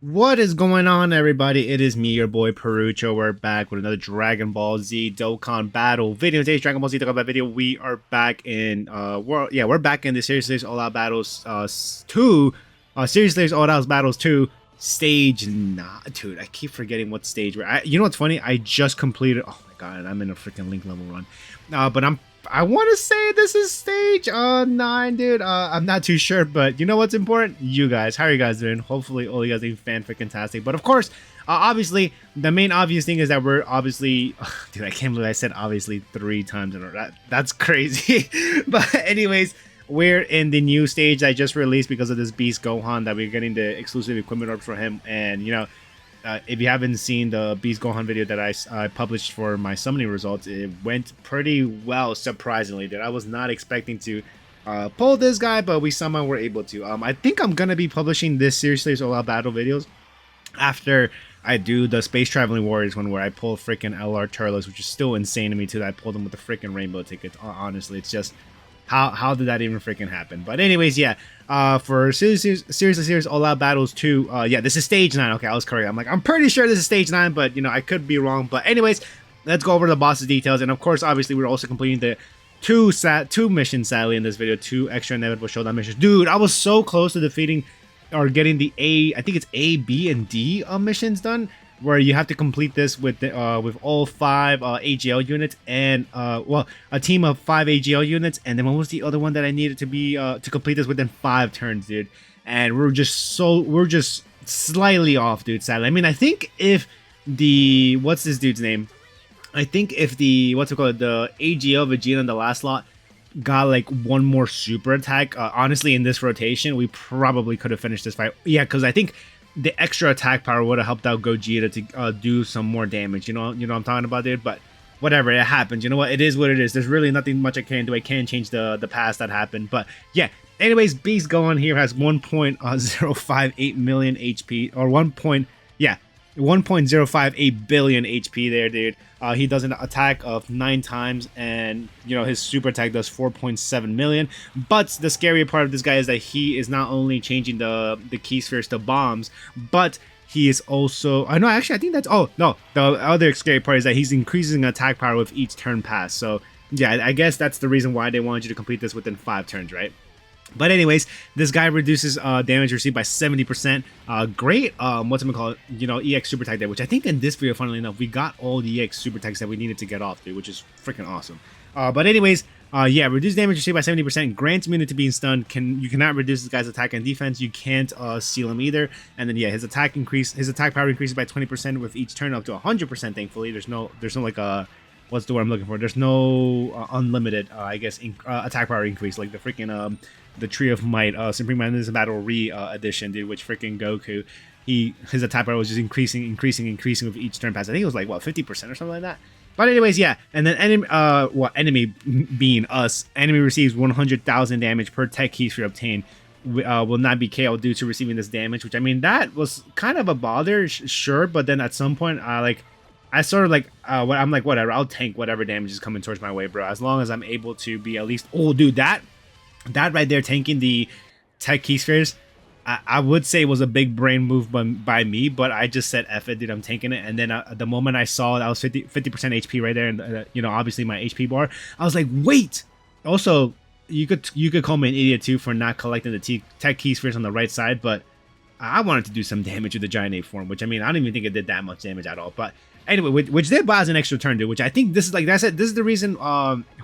What is going on, everybody? It is me, your boy Perucho. We're back with another Dragon Ball Z Dokkan battle video. Today's Dragon Ball Z Dokkan battle video. We are back in we're back in the Series All Out Battles 2 Series All Out Battles 2 stage 9. Dude, I keep forgetting what stage we're at. You know what's funny? I just completed, oh my god, I'm in a freaking link level run. But I want to say this is stage 9, dude. I'm not too sure, but you know what's important? You guys. How are you guys doing? Hopefully, all you guys are fan-freaking-tastic. But of course, obviously, the main obvious thing is that we're obviously... dude, I can't believe I said obviously 3 times in a row. That's crazy. But anyways, we're in the new stage I just released because of this Beast Gohan that we're getting the exclusive equipment orbs for him. And, you know, if you haven't seen the Beast Gohan video that I published for my summoning results, it went pretty well, surprisingly. That I was not expecting to pull this guy, but we somehow were able to. I think I'm gonna be publishing this Series All Out Battle videos after I do the Space Traveling Warriors one, where I pull freaking LR Turles, which is still insane to me too. That I pulled them with the freaking rainbow tickets. Honestly, it's just how did that even freaking happen? But anyways, yeah. For Series All Out Battles 2, yeah, this is stage 9. Okay, I was correct. I'm pretty sure this is stage 9, but you know, I could be wrong. But anyways, let's go over the boss's details. And of course, obviously, we're also completing the two missions, sadly, in this video. 2 extra inevitable showdown missions. Dude, I was so close to defeating or getting the I think it's A, B, and D missions done, where you have to complete this with all 5 AGL units and well, a team of 5 AGL units. And then what was the other one that I needed to be to complete this within 5 turns, dude? And we're just slightly off, dude, sadly. I mean, I think if the what's this dude's name? I think if the the AGL Vegeta in the last lot got like one more super attack, honestly, in this rotation, we probably could have finished this fight. Yeah, because I think the extra attack power would have helped out Gogeta to do some more damage. You know what I'm talking about, dude? But whatever, it happens. You know what? It is what it is. There's really nothing much I can do. I can't change the past that happened. But yeah. Anyways, Beast Gohan here has 1.058 million HP, or 1.058 billion HP there, dude. He does an attack of 9 times, and you know, his super attack does 4.7 million. But the scarier part of this guy is that he is not only changing the key spheres to bombs, but he is also, I know, actually I think that's, oh no, the other scary part is that he's increasing attack power with each turn pass. So yeah, I guess that's the reason why they wanted you to complete this within 5 turns, right? But anyways, this guy reduces damage received by 70%. Great, you know, EX super attack there, which I think in this video, funnily enough, we got all the EX super attacks that we needed to get off, dude, which is freaking awesome. But anyways, yeah, reduce damage received by 70%, grants immunity to being stunned. You cannot reduce this guy's attack and defense. You can't seal him either. And then yeah, his attack power increases by 20% with each turn, up to 100%. Thankfully, there's no like a, what's the word I'm looking for? There's no unlimited, I guess, attack power increase like the freaking the Tree of Might, Supreme Magnetism Battle edition, dude, which freaking Goku, his attack power was just increasing with each turn pass. I think it was like, what, 50% or something like that? But anyways, yeah, and then enemy being us, enemy receives 100,000 damage per tech key sphere obtained, will not be KO due to receiving this damage, which, I mean, that was kind of a bother, sure, but then at some point, I sort of like, I'm like, whatever, I'll tank whatever damage is coming towards my way, bro, as long as I'm able to be at least, oh, dude, that right there, tanking the tech key spheres, I would say was a big brain move by me, but I just said F it, dude, I'm tanking it. And then the moment I saw that I was 50% HP right there, and you know, obviously my HP bar, I was like, wait. Also, you could call me an idiot too for not collecting the tech key spheres on the right side, but I wanted to do some damage with the Giant Ape form, which, I mean, I don't even think it did that much damage at all. But anyway, which did buy us an extra turn, dude, which I think this is, like I said, this is the reason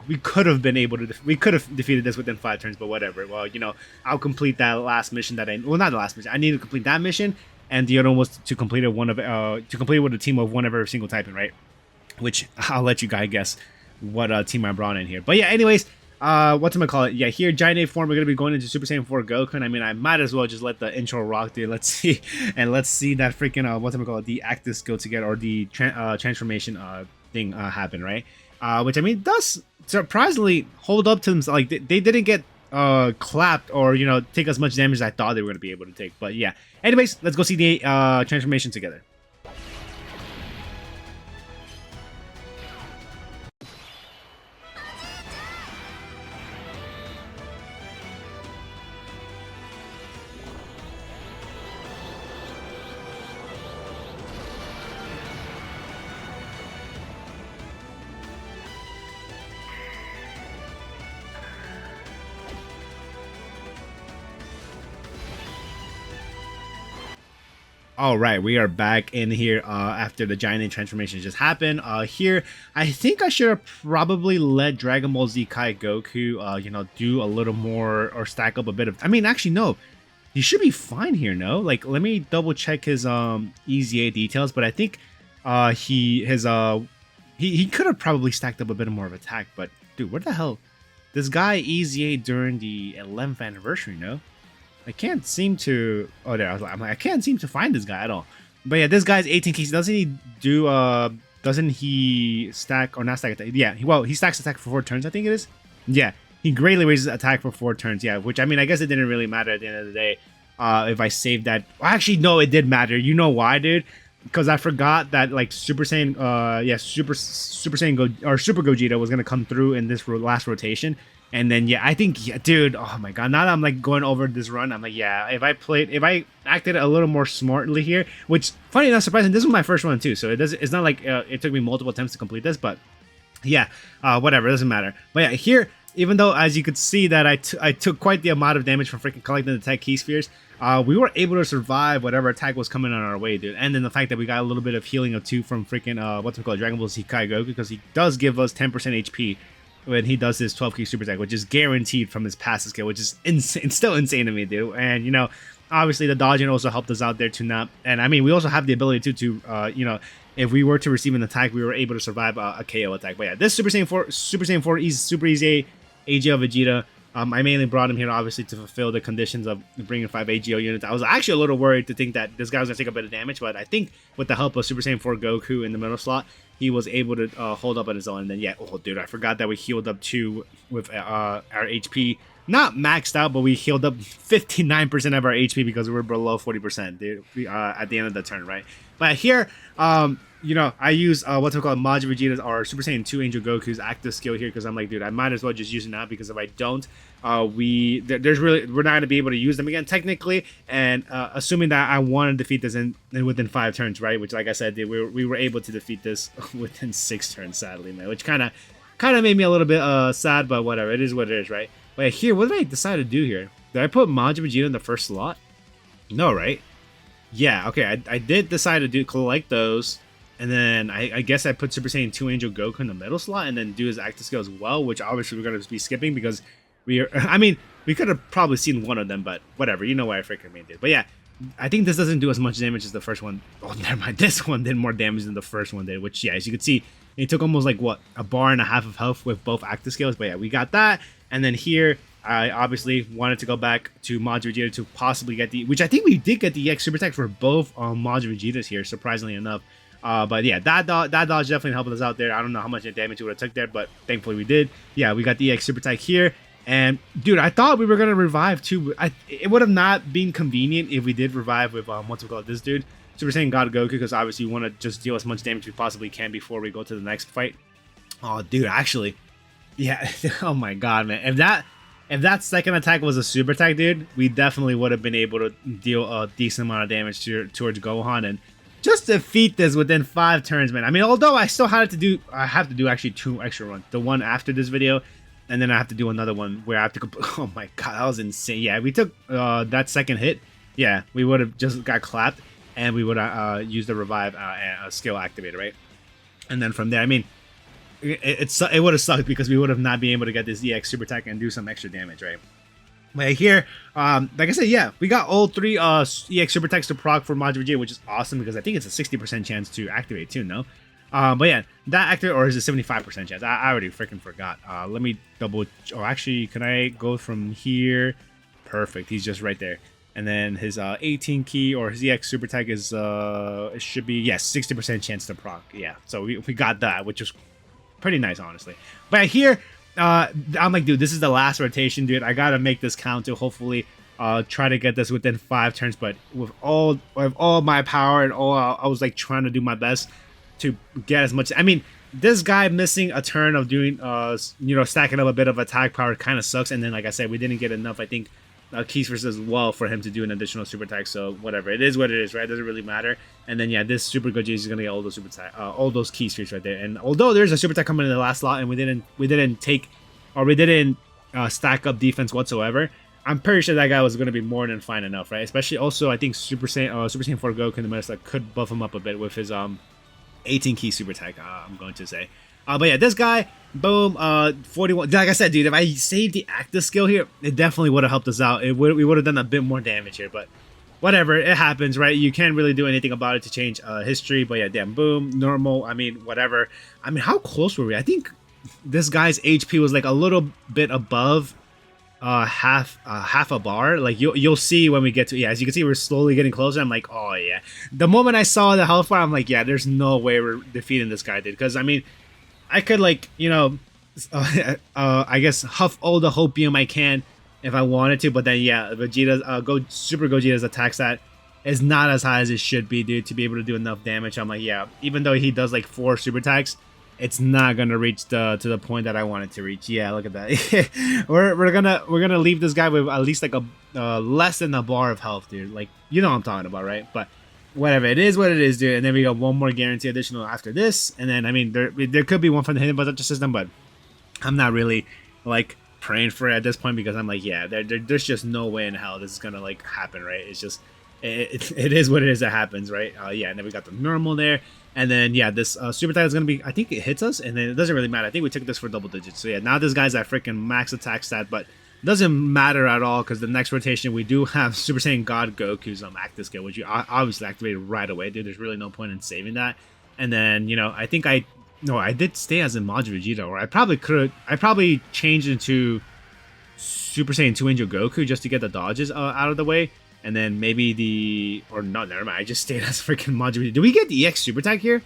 we could have defeated this within 5 turns, but whatever. Well, you know, I'll complete that last mission that well, not the last mission. I need to complete that mission, and the other one was to complete it with a team of one of every single typing, right? Which I'll let you guys guess what team I brought in here. But yeah, anyways, yeah, here, Giant Ape form, we're gonna be going into Super Saiyan 4 Goku. I mean, I might as well just let the intro rock, dude. Let's see that freaking the active skill to get, or the transformation thing happen, right? Which, I mean, does surprisingly hold up to them. Like, they didn't get clapped or, you know, take as much damage as I thought they were gonna be able to take. But yeah, anyways, let's go see the transformation together. All right, we are back in here after the Giant Ape transformation just happened. Here, I think I should have probably let Dragon Ball Z Kai Goku, do a little more or stack up a bit of. I mean, actually, no, he should be fine here. No, like let me double check his EZA details, but I think he could have probably stacked up a bit more of attack. But dude, what the hell? This guy EZA during the 11th anniversary, no? I can't seem to. Oh, there. I'm like, I can't seem to find this guy at all. But yeah, this guy's 18 keys. Doesn't he do? Doesn't he stack or not stack attack? Yeah. He stacks attack for 4 turns. I think it is. Yeah. He greatly raises attack for 4 turns. Yeah. Which I mean, I guess it didn't really matter at the end of the day. If I saved that. Well, actually, no, it did matter. You know why, dude? Because I forgot that like Super Saiyan, Super Saiyan or Super Gogeta was gonna come through in this last rotation. And then, yeah, I think, yeah, dude, oh my god, now that I'm like going over this run, I'm like, yeah, if I acted a little more smartly here, which, funny enough, surprising, this was my first one too, so it's not like it took me multiple attempts to complete this, but yeah, whatever, it doesn't matter. But yeah, here, even though, as you could see, that I took quite the amount of damage from freaking collecting the tech key spheres, we were able to survive whatever attack was coming on our way, dude. And then the fact that we got a little bit of healing of 2 from freaking, Dragon Ball Z Kai Goku, because he does give us 10% HP when he does his 12 key super attack, which is guaranteed from his passive skill, which is insane, still insane to me, dude. And obviously the dodging also helped us out there to not. And I mean, we also have the ability to if we were to receive an attack, we were able to survive a KO attack. But yeah, this Super Saiyan 4, Super Easy AGL Vegeta. I mainly brought him here obviously to fulfill the conditions of bringing 5 AGO units. I was actually a little worried to think that this guy was gonna take a bit of damage, but I think with the help of Super Saiyan 4 Goku in the middle slot, he was able to hold up on his own. And then yeah, oh dude, I forgot that we healed up 2 with our HP. Not maxed out, but we healed up 59% of our HP because we were below 40%, dude, at the end of the turn, right? But here, I use Majin Vegeta's or Super Saiyan 2 Angel Goku's active skill here because I'm like, dude, I might as well just use it now because if I don't, we're not gonna be able to use them again technically. And assuming that I want to defeat this in within 5 turns, right? Which, like I said, dude, we were able to defeat this within 6 turns, sadly, man. Which kind of made me a little bit sad, but whatever. It is what it is, right? But here, what did I decide to do here? Did I put Majin Vegeta in the first slot? No, right? Yeah, okay. I did decide to collect those. And then I guess I put Super Saiyan 2 Angel Goku in the middle slot and then do his active skill as well, which obviously we're going to be skipping because we could have probably seen one of them, but whatever. You know why I freaking made it. But yeah, I think this doesn't do as much damage as the first one. Oh, never mind. This one did more damage than the first one did, which, yeah, as you can see, it took almost like, what, a bar and a half of health with both active skills. But yeah, we got that. And then here, I obviously wanted to go back to Majin Vegeta to possibly get which I think we did get the EX Super Attack for both Majin Vegetas here, surprisingly enough. But yeah, that dodge definitely helped us out there. I don't know how much damage it would have took there, but thankfully we did. Yeah, we got the EX Super Attack here. And dude, I thought we were gonna revive too. It would have not been convenient if we did revive with this dude, Super Saiyan God Goku, because obviously we want to just deal as much damage as we possibly can before we go to the next fight. Oh, dude, actually, yeah. Oh my god, man. If that second attack was a super attack, dude, we definitely would have been able to deal a decent amount of damage towards Gohan and just defeat this within 5 turns, man. I mean, although I still had to do, I have to do actually 2 extra runs. The one after this video, and then I have to do another one where I have to go. Oh my god, that was insane. Yeah, we took that second hit. Yeah, we would have just got clapped, and we would have used the revive skill activator, right? And then from there, I mean, it would have sucked because we would have not been able to get this EX super attack and do some extra damage, right? But here, like I said, yeah, we got all 3 EX super attacks to proc for Majin Vegeta, which is awesome because I think it's a 60% chance to activate too, no? But yeah, that activate, or is it 75% chance? I already freaking forgot. Let me double. Oh, actually, can I go from here? Perfect. He's just right there. And then his 18 key or his EX super attack is it should be, yes, 60% chance to proc. Yeah, so we got that, which is pretty nice, honestly. But here, I'm like, dude, this is the last rotation, dude. I gotta make this count to hopefully try to get this within 5 turns. But with all my power and all, I was like trying to do my best to get as much. I mean, this guy missing a turn of doing, stacking up a bit of attack power kind of sucks. And then, like I said, we didn't get enough, I think, keys as well for him to do an additional super attack. So whatever, it is what it is, right? It doesn't really matter. And then yeah, this super Gogeta is gonna get all those super attack, all those key spheres right there. And although there's a super attack coming in the last slot, and we didn't stack up defense whatsoever, I'm pretty sure that guy was going to be more than fine enough, right? Especially also, I think Super Saiyan 4 Goku in the Metal could buff him up a bit with his 18 key super attack. I'm going to say, but yeah, this guy, boom, 41. Like I said, dude, if I saved the active skill here, it definitely would have helped us out. We would have done a bit more damage here, but whatever, it happens, right? You can't really do anything about it to change history. But yeah, damn, boom, normal. I mean, whatever. I mean, how close were we? I think this guy's HP was like a little bit above half a bar. Like you'll see when we get to, yeah, as you can see, we're slowly getting closer. I'm like, oh yeah, the moment I saw the health bar, I'm like, yeah, there's no way we're defeating this guy, dude. Because I mean, I could, like, you know, I guess huff all the hopium I can if I wanted to, but then yeah, Vegeta's Super Gogeta's attack stat is not as high as it should be, dude, to be able to do enough damage. I'm like, yeah, even though he does like 4 super attacks, it's not gonna reach to the point that I want it to reach. Yeah, look at that. we're gonna leave this guy with at least like a less than a bar of health, dude. Like, you know what I'm talking about, right? But whatever, it is what it is, dude. And then we got one more guarantee additional after this, and then I mean there could be one from the hidden budget system, but I'm not really like praying for it at this point, because I'm like, yeah, there's just no way in hell this is gonna like happen, right? It's just it is what it is that happens, right? Yeah, and then we got the normal there. And then, yeah, this super attack is going to be, I think it hits us, and then it doesn't really matter. I think we took this for double digits. So, yeah, now this guy's at freaking max attack stat, but it doesn't matter at all, because the next rotation, we do have Super Saiyan God Goku's active skill, which you obviously activated right away, dude. There's really no point in saving that. And then, you know, I think I did stay as Majin Vegeta, or I probably changed into Super Saiyan 2 Angel Goku just to get the dodges out of the way. And then maybe never mind. I just stayed as freaking Majin. Do we get the EX super attack here?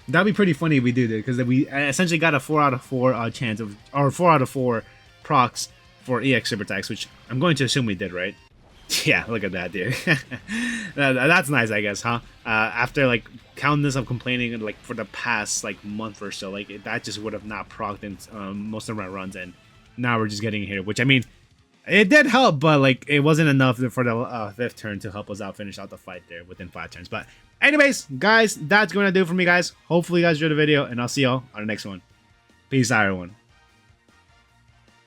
That'd be pretty funny if we do, because we essentially got a 4 out of 4 chance of, or 4 out of 4 procs for EX super attacks, which I'm going to assume we did, right? Yeah, look at that, dude. That's nice, I guess, huh? After like counting this, I'm complaining like for the past like month or so, like that just would have not procced in most of my runs, and now we're just getting here, which I mean, it did help, but like it wasn't enough for the 5th turn to help us out finish out the fight there within 5 turns. But anyways, guys, that's going to do it for me, guys. Hopefully you guys enjoyed the video, and I'll see y'all on the next one. Peace out, everyone.